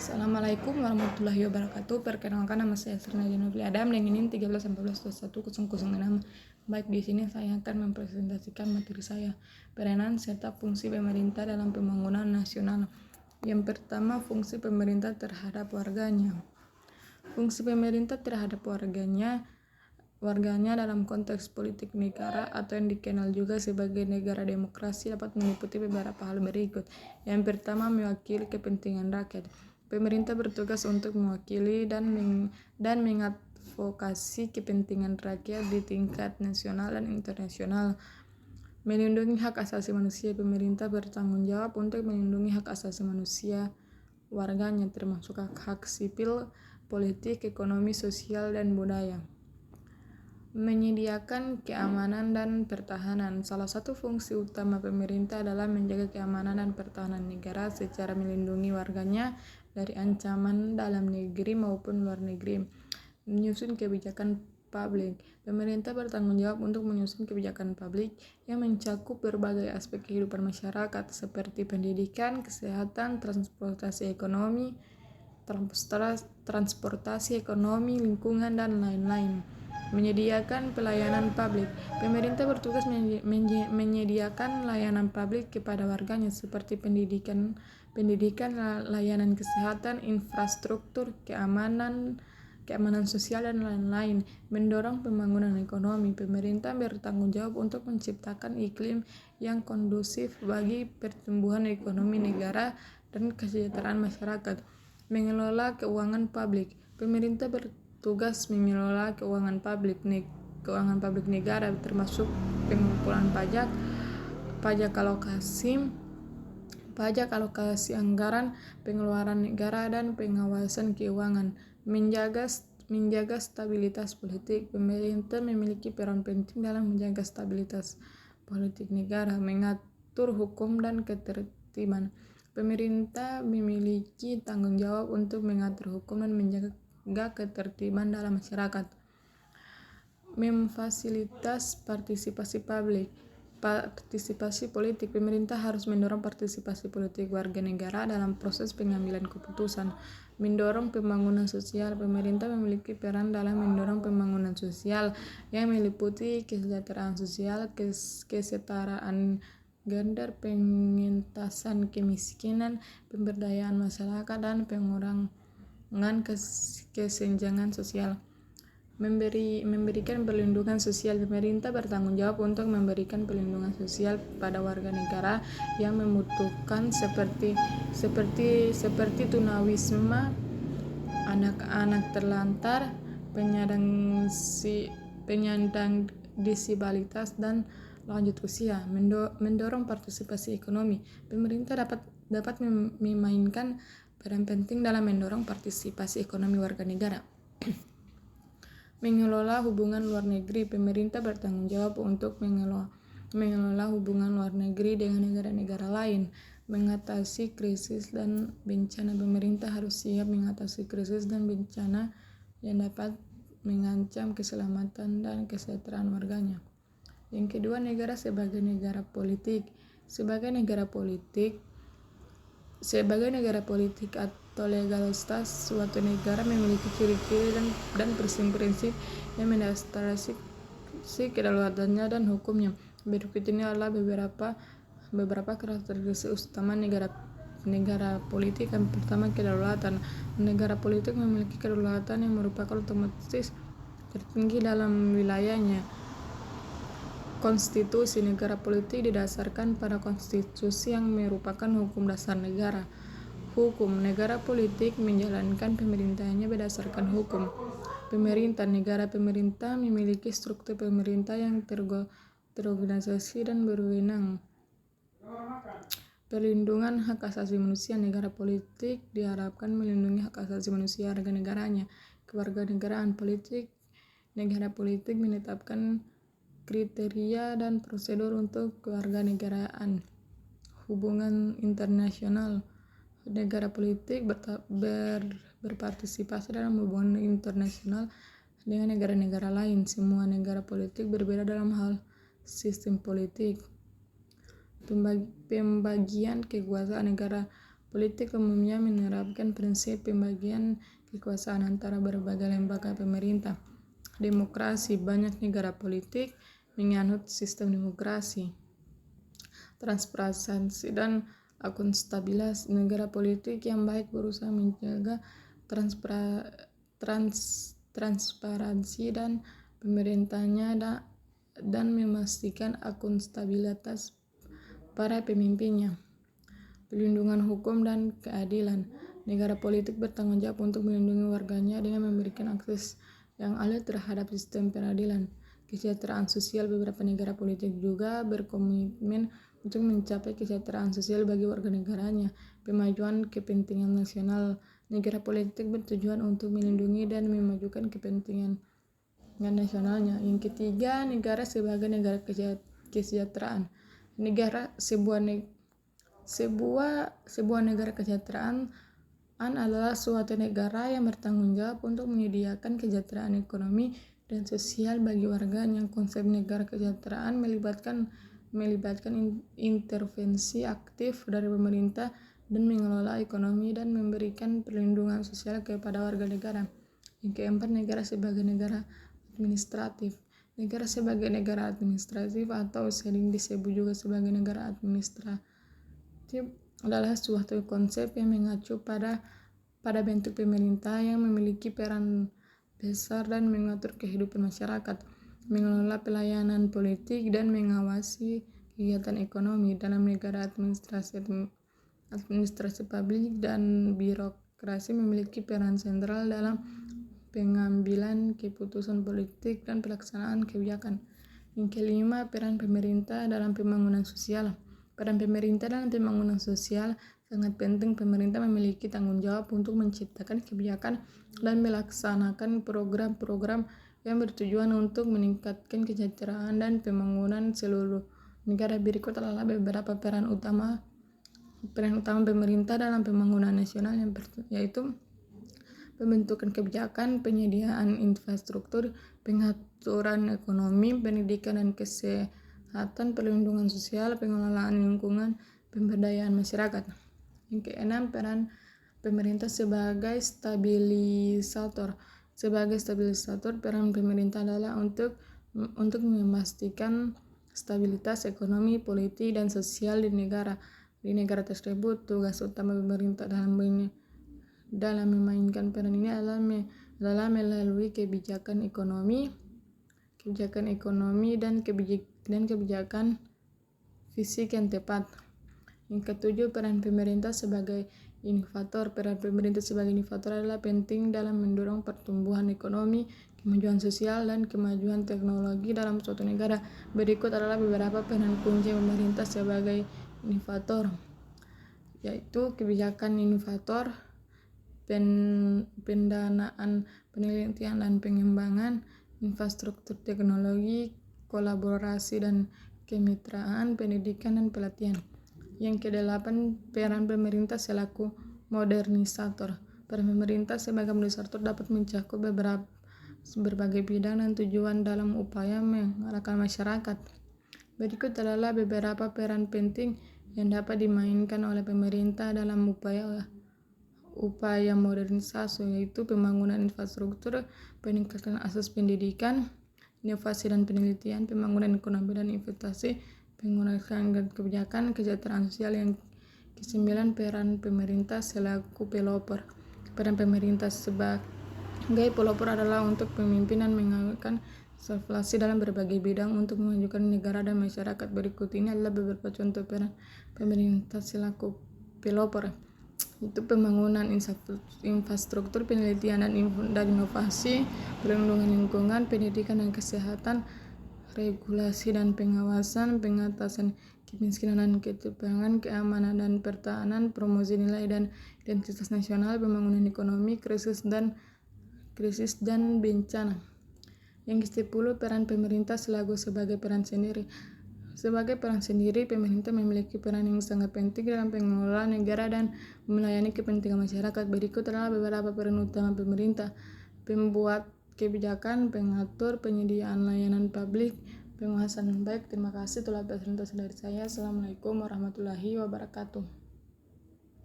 Assalamualaikum warahmatullahi wabarakatuh. Perkenalkan, nama saya Sernadi Nurli Adam dan ini 13-14-21-006. Baik, di sini saya akan mempresentasikan materi saya, peranan serta fungsi pemerintah dalam pembangunan nasional. Yang pertama, fungsi pemerintah terhadap warganya. Fungsi pemerintah terhadap warganya dalam konteks politik negara atau yang dikenal juga sebagai negara demokrasi dapat meliputi beberapa hal berikut. Yang pertama, mewakili kepentingan rakyat. Pemerintah bertugas untuk mewakili dan mengadvokasi kepentingan rakyat di tingkat nasional dan internasional. Melindungi hak asasi manusia. Pemerintah bertanggung jawab untuk melindungi hak asasi manusia warganya, termasuk hak sipil, politik, ekonomi, sosial, dan budaya. Menyediakan keamanan dan pertahanan. Salah satu fungsi utama pemerintah adalah menjaga keamanan dan pertahanan negara secara melindungi warganya dari ancaman dalam negeri maupun luar negeri. Menyusun kebijakan publik. Pemerintah bertanggung jawab untuk menyusun kebijakan publik yang mencakup berbagai aspek kehidupan masyarakat seperti pendidikan, kesehatan, transportasi ekonomi, lingkungan, dan lain-lain. Menyediakan pelayanan publik. Pemerintah bertugas menyediakan layanan publik kepada warganya seperti pendidikan, layanan kesehatan, infrastruktur, keamanan sosial, dan lain-lain. Mendorong pembangunan ekonomi. Pemerintah bertanggung jawab untuk menciptakan iklim yang kondusif bagi pertumbuhan ekonomi negara dan kesejahteraan masyarakat. Mengelola keuangan publik. Pemerintah bertugas mengelola keuangan publik negara, termasuk pengumpulan pajak alokasi anggaran, pengeluaran negara, dan pengawasan keuangan. Menjaga stabilitas politik. Pemerintah memiliki peran penting dalam menjaga stabilitas politik negara, mengatur hukum dan ketertiban. Pemerintah memiliki tanggung jawab untuk mengatur hukum dan menjaga ketertiban dalam masyarakat. Memfasilitas partisipasi politik. Pemerintah harus mendorong partisipasi politik warga negara dalam proses pengambilan keputusan. Mendorong pembangunan sosial. Pemerintah memiliki peran dalam mendorong pembangunan sosial yang meliputi kesejahteraan sosial, kesetaraan gender, pengentasan kemiskinan, pemberdayaan masyarakat, dan pengurangan kesenjangan sosial. Memberikan perlindungan sosial. Pemerintah bertanggung jawab untuk memberikan perlindungan sosial pada warga negara yang membutuhkan seperti tunawisma, anak-anak terlantar, penyandang disabilitas, dan lanjut usia. Mendorong partisipasi ekonomi. Pemerintah dapat memainkan peran penting dalam mendorong partisipasi ekonomi warga negara. Mengelola hubungan luar negeri. Pemerintah bertanggung jawab untuk mengelola hubungan luar negeri dengan negara-negara lain. Mengatasi krisis dan bencana. Pemerintah harus siap mengatasi krisis dan bencana yang dapat mengancam keselamatan dan kesejahteraan warganya. Yang kedua, negara sebagai negara politik. Sebagai negara politik atau legalitas, suatu negara memiliki ciri-ciri dan prinsip-prinsip yang mendasari kedaulatannya dan hukumnya. Berikut ini adalah beberapa karakteristik utama negara politik. Yang pertama, kedaulatan. Negara politik memiliki kedaulatan yang merupakan otomatis tertinggi dalam wilayahnya. Konstitusi. Negara politik didasarkan pada konstitusi yang merupakan hukum dasar negara. Hukum. Negara politik menjalankan pemerintahannya berdasarkan hukum. Pemerintah. Negara pemerintah memiliki struktur pemerintah yang terorganisasi dan berwenang. Perlindungan hak asasi manusia. Negara politik diharapkan melindungi hak asasi manusia warga negaranya. Kewarganegaraan politik. Negara politik menetapkan kriteria dan prosedur untuk kewarganegaraan. Hubungan internasional. Negara politik berpartisipasi dalam hubungan internasional dengan negara-negara lain. Semua negara politik berbeda dalam hal sistem politik. Pembagian kekuasaan. Negara Politik umumnya menerapkan prinsip pembagian kekuasaan antara berbagai lembaga pemerintah. Demokrasi, banyak negara politik menganut sistem demokrasi. Transparansi dan akuntabilitas, negara politik yang baik berusaha menjaga transparansi dan pemerintahnya dan memastikan akuntabilitas para pemimpinnya. Pelindungan hukum dan keadilan, negara politik bertanggung jawab untuk melindungi warganya dengan memberikan akses yang adil terhadap sistem peradilan. Kesejahteraan sosial, beberapa negara politik juga berkomitmen untuk mencapai kesejahteraan sosial bagi warga negaranya. Pemajuan kepentingan nasional, negara politik bertujuan untuk melindungi dan memajukan kepentingan nasionalnya. Yang ketiga, negara sebagai negara kesejahteraan. Sebuah negara kesejahteraan adalah suatu negara yang bertanggung jawab untuk menyediakan kesejahteraan ekonomi dan sosial bagi warganya. Konsep negara kesejahteraan melibatkan intervensi aktif dari pemerintah dan mengelola ekonomi dan memberikan perlindungan sosial kepada warga negara. Yang keempat, negara sebagai negara administratif. Negara sebagai negara administratif atau sering disebut juga sebagai negara administratif adalah suatu konsep yang mengacu pada bentuk pemerintah yang memiliki peran besar dan mengatur kehidupan masyarakat, mengelola pelayanan politik dan mengawasi kegiatan ekonomi. Dalam negara, administrasi publik dan birokrasi memiliki peran sentral dalam pengambilan keputusan politik dan pelaksanaan kebijakan. Yang kelima, peran pemerintah dalam pembangunan sosial. Peran pemerintah dalam pembangunan sosial sangat penting. Pemerintah memiliki tanggung jawab untuk menciptakan kebijakan dan melaksanakan program-program yang bertujuan untuk meningkatkan kesejahteraan dan pembangunan seluruh negara. Berikut adalah beberapa peran utama pemerintah dalam pembangunan nasional, yaitu pembentukan kebijakan, penyediaan infrastruktur, pengaturan ekonomi, pendidikan dan kesehatan, perlindungan sosial, pengelolaan lingkungan, pemberdayaan masyarakat. Yang keenam, peran pemerintah sebagai stabilisator. Peran pemerintah adalah untuk memastikan stabilitas ekonomi, politik, dan sosial di negara tersebut. Tugas utama pemerintah dalam memainkan peran ini adalah melalui kebijakan ekonomi dan kebijakan fisik yang tepat. Yang ketujuh, peran pemerintah sebagai inovator. Peran pemerintah sebagai inovator adalah penting dalam mendorong pertumbuhan ekonomi, kemajuan sosial, dan kemajuan teknologi dalam suatu negara. Berikut adalah beberapa peran kunci pemerintah sebagai inovator, yaitu kebijakan inovator, pendanaan penelitian dan pengembangan, infrastruktur teknologi, kolaborasi dan kemitraan, pendidikan dan pelatihan. Yang kedelapan, peran pemerintah selaku modernisator. Peran pemerintah sebagai modernisator dapat mencakup berbagai bidang dan tujuan dalam upaya mengarahkan masyarakat. Berikut adalah beberapa peran penting yang dapat dimainkan oleh pemerintah dalam upaya modernisasi, yaitu pembangunan infrastruktur, peningkatan akses pendidikan, inovasi dan penelitian, pembangunan ekonomi dan investasi, penguatan kebijakan, kesejahteraan sosial. Yang kesembilan, peran pemerintah selaku pelopor. Peran pemerintah sebagai pelopor adalah untuk pemimpin dan mengagalkan evaluasi dalam berbagai bidang untuk memajukan negara dan masyarakat. Berikut ini adalah beberapa contoh peran pemerintah selaku pelopor, itu pembangunan infrastruktur, penelitian dan inovasi, perlindungan lingkungan, pendidikan dan kesehatan, regulasi dan pengawasan, pengatasan kemiskinan dan ketimpangan, keamanan dan pertahanan, promosi nilai dan identitas nasional, pembangunan ekonomi, krisis dan bencana. Yang ke-10, peran pemerintah sebagai peran sendiri. Sebagai peran sendiri, pemerintah memiliki peran yang sangat penting dalam pengelolaan negara dan melayani kepentingan masyarakat. Berikut adalah beberapa peran utama pemerintah: pembuat kebijakan, pengatur, penyediaan layanan publik, penguasaan yang baik. Terima kasih telah presentasi dari saya. Assalamualaikum warahmatullahi wabarakatuh.